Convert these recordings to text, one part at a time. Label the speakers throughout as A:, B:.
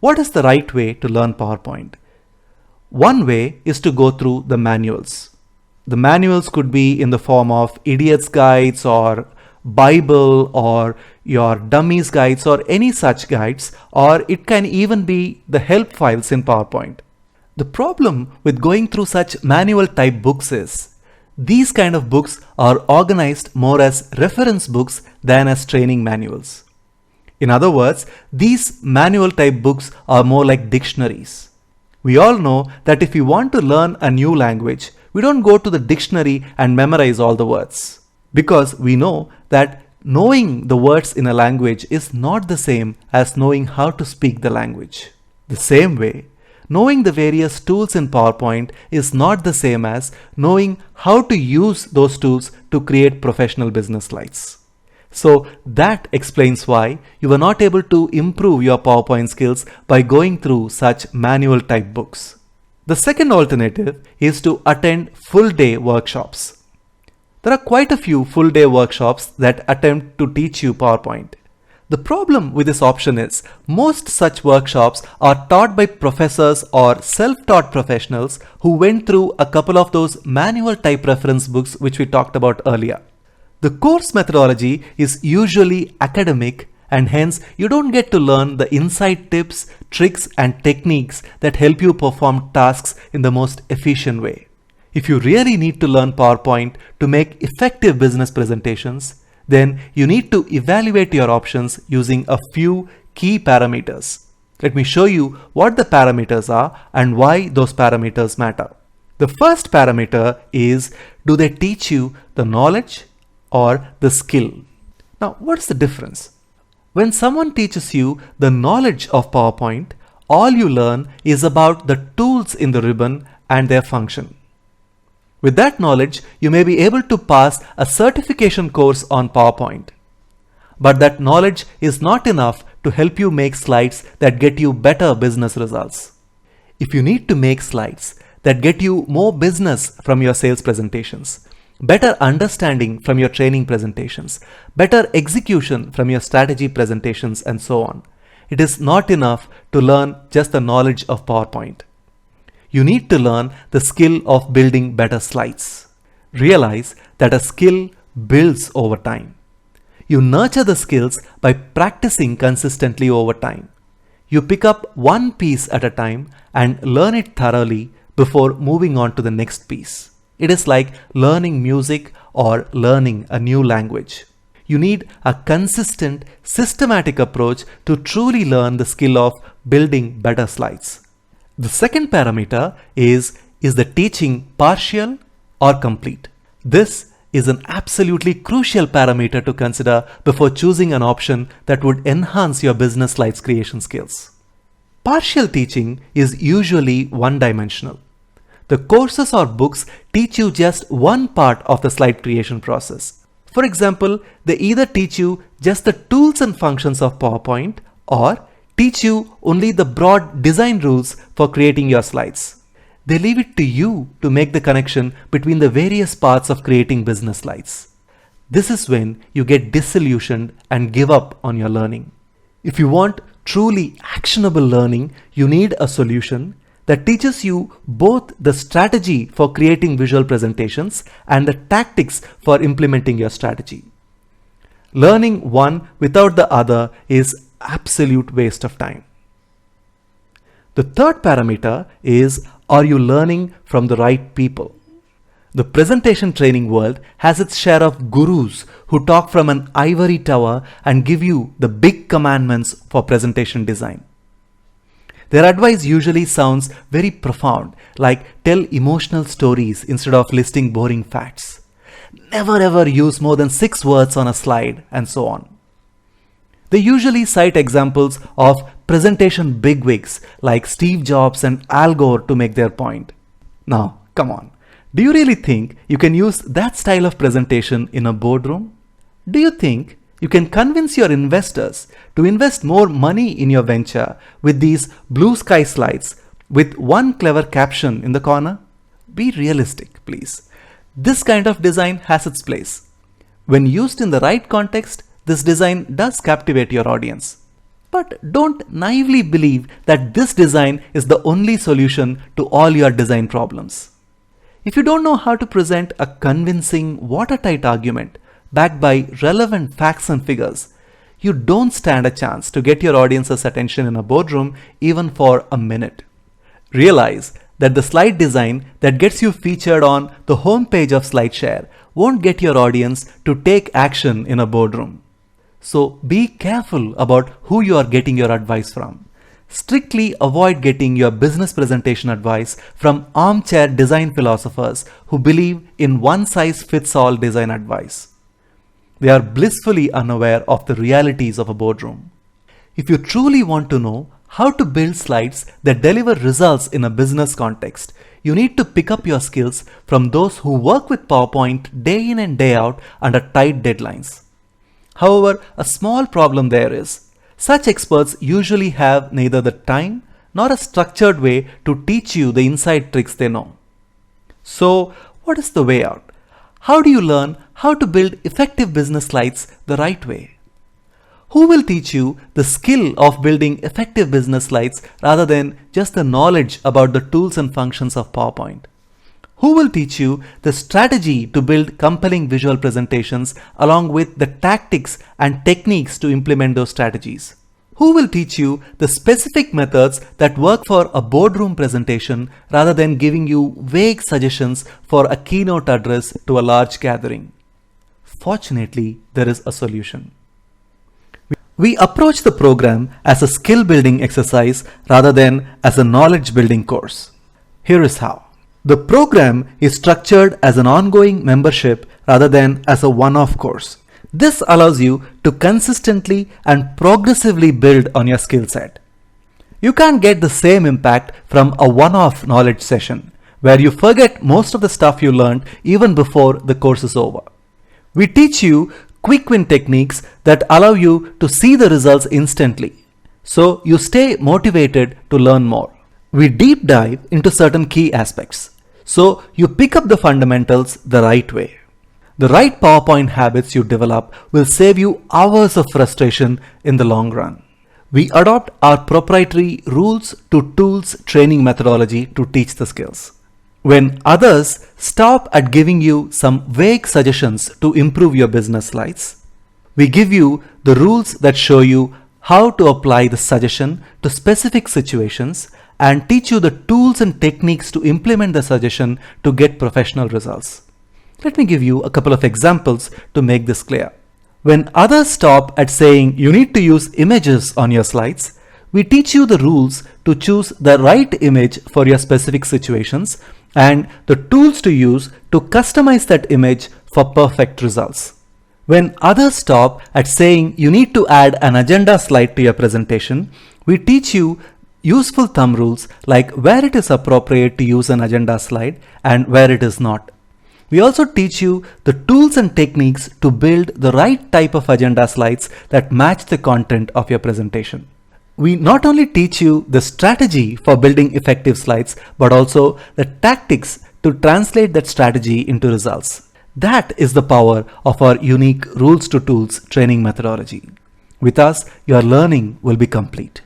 A: What is the right way to learn PowerPoint? One way is to go through the manuals. The manuals could be in the form of idiot's guides or Bible or your dummies guides or any such guides, or it can even be the help files in PowerPoint. The problem with going through such manual type books is these kind of books are organized more as reference books than as training manuals. In other words, these manual type books are more like dictionaries. We all know that if we want to learn a new language, we don't go to the dictionary and memorize all the words, because we know that knowing the words in a language is not the same as knowing how to speak the language. The same way, knowing the various tools in PowerPoint is not the same as knowing how to use those tools to create professional business slides. So that explains why you were not able to improve your PowerPoint skills by going through such manual type books. The second alternative is to attend full day workshops. There are quite a few full day workshops that attempt to teach you PowerPoint. The problem with this option is most such workshops are taught by professors or self-taught professionals who went through a couple of those manual type reference books which we talked about earlier. The course methodology is usually academic, and hence you don't get to learn the inside tips, tricks and techniques that help you perform tasks in the most efficient way. If you really need to learn PowerPoint to make effective business presentations, then you need to evaluate your options using a few key parameters. Let me show you what the parameters are and why those parameters matter. The first parameter is, do they teach you the knowledge or the skill? Now, what's the difference? When someone teaches you the knowledge of PowerPoint, all you learn is about the tools in the ribbon and their function. With that knowledge, you may be able to pass a certification course on PowerPoint. But that knowledge is not enough to help you make slides that get you better business results. If you need to make slides that get you more business from your sales presentations, better understanding from your training presentations, better execution from your strategy presentations, and so on, it is not enough to learn just the knowledge of PowerPoint. You need to learn the skill of building better slides. Realize that a skill builds over time. You nurture the skills by practicing consistently over time. You pick up one piece at a time and learn it thoroughly before moving on to the next piece. It is like learning music or learning a new language. You need a consistent, systematic approach to truly learn the skill of building better slides. The second parameter is the teaching partial or complete? This is an absolutely crucial parameter to consider before choosing an option that would enhance your business slides creation skills. Partial teaching is usually one-dimensional. The courses or books teach you just one part of the slide creation process. For example, they either teach you just the tools and functions of PowerPoint or teach you only the broad design rules for creating your slides. They leave it to you to make the connection between the various parts of creating business slides. This is when you get disillusioned and give up on your learning. If you want truly actionable learning, you need a solution that teaches you both the strategy for creating visual presentations and the tactics for implementing your strategy. Learning one without the other is absolute waste of time. The third parameter is, are you learning from the right people? The presentation training world has its share of gurus who talk from an ivory tower and give you the big commandments for presentation design. Their advice usually sounds very profound, like tell emotional stories instead of listing boring facts. Never ever use more than 6 words on a slide, and so on. They usually cite examples of presentation bigwigs like Steve Jobs and Al Gore to make their point. Now, come on. Do you really think you can use that style of presentation in a boardroom? Do you think you can convince your investors to invest more money in your venture with these blue sky slides with one clever caption in the corner? Be realistic, please. This kind of design has its place. When used in the right context, this design does captivate your audience. But don't naively believe that this design is the only solution to all your design problems. If you don't know how to present a convincing, watertight argument backed by relevant facts and figures, you don't stand a chance to get your audience's attention in a boardroom even for a minute. Realize that the slide design that gets you featured on the homepage of SlideShare won't get your audience to take action in a boardroom. So be careful about who you are getting your advice from. Strictly avoid getting your business presentation advice from armchair design philosophers who believe in one-size-fits-all design advice. They are blissfully unaware of the realities of a boardroom. If you truly want to know how to build slides that deliver results in a business context, you need to pick up your skills from those who work with PowerPoint day in and day out under tight deadlines. However, a small problem there is, such experts usually have neither the time nor a structured way to teach you the inside tricks they know. So, what is the way out? How do you learn how to build effective business slides the right way? Who will teach you the skill of building effective business slides rather than just the knowledge about the tools and functions of PowerPoint? Who will teach you the strategy to build compelling visual presentations along with the tactics and techniques to implement those strategies? Who will teach you the specific methods that work for a boardroom presentation rather than giving you vague suggestions for a keynote address to a large gathering? Fortunately, there is a solution. We approach the program as a skill building exercise rather than as a knowledge building course. Here is how. The program is structured as an ongoing membership rather than as a one-off course. This allows you to consistently and progressively build on your skill set. You can't get the same impact from a one-off knowledge session where you forget most of the stuff you learned even before the course is over. We teach you quick win techniques that allow you to see the results instantly, so you stay motivated to learn more. We deep dive into certain key aspects, so you pick up the fundamentals the right way. The right PowerPoint habits you develop will save you hours of frustration in the long run. We adopt our proprietary rules to tools training methodology to teach the skills. When others stop at giving you some vague suggestions to improve your business slides, we give you the rules that show you how to apply the suggestion to specific situations and teach you the tools and techniques to implement the suggestion to get professional results. Let me give you a couple of examples to make this clear. When others stop at saying you need to use images on your slides, we teach you the rules to choose the right image for your specific situations and the tools to use to customize that image for perfect results. When others stop at saying you need to add an agenda slide to your presentation, we teach you useful thumb rules like where it is appropriate to use an agenda slide and where it is not. We also teach you the tools and techniques to build the right type of agenda slides that match the content of your presentation. We not only teach you the strategy for building effective slides, but also the tactics to translate that strategy into results. That is the power of our unique rules to tools training methodology. With us, your learning will be complete.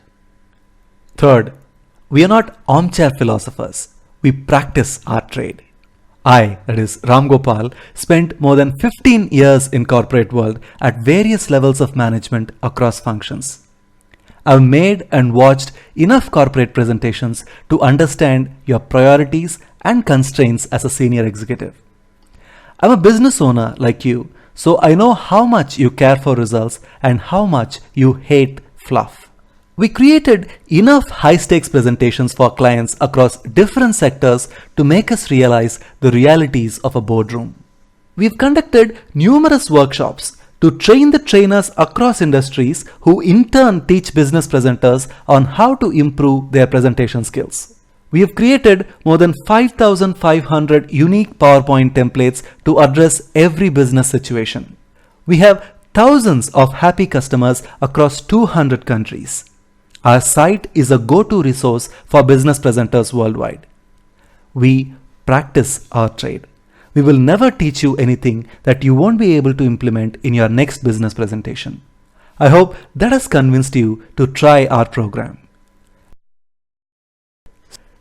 A: Third, we are not armchair philosophers. We practice our trade. I, that is Ram Gopal, spent more than 15 years in corporate world at various levels of management across functions. I've made and watched enough corporate presentations to understand your priorities and constraints as a senior executive. I'm a business owner like you, so I know how much you care for results and how much you hate fluff. We created enough high-stakes presentations for clients across different sectors to make us realize the realities of a boardroom. We've conducted numerous workshops to train the trainers across industries who in turn teach business presenters on how to improve their presentation skills. We have created more than 5,500 unique PowerPoint templates to address every business situation. We have thousands of happy customers across 200 countries. Our site is a go-to resource for business presenters worldwide. We practice our trade. We will never teach you anything that you won't be able to implement in your next business presentation. I hope that has convinced you to try our program.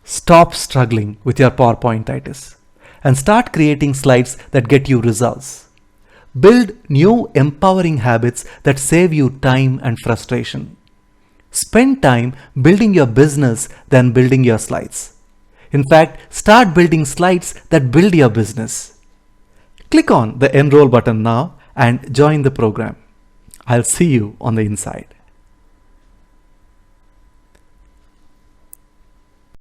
A: Stop struggling with your PowerPointitis and start creating slides that get you results. Build new empowering habits that save you time and frustration. Spend time building your business than building your slides. In fact, start building slides that build your business. Click on the Enroll button now and join the program. I'll see you on the inside.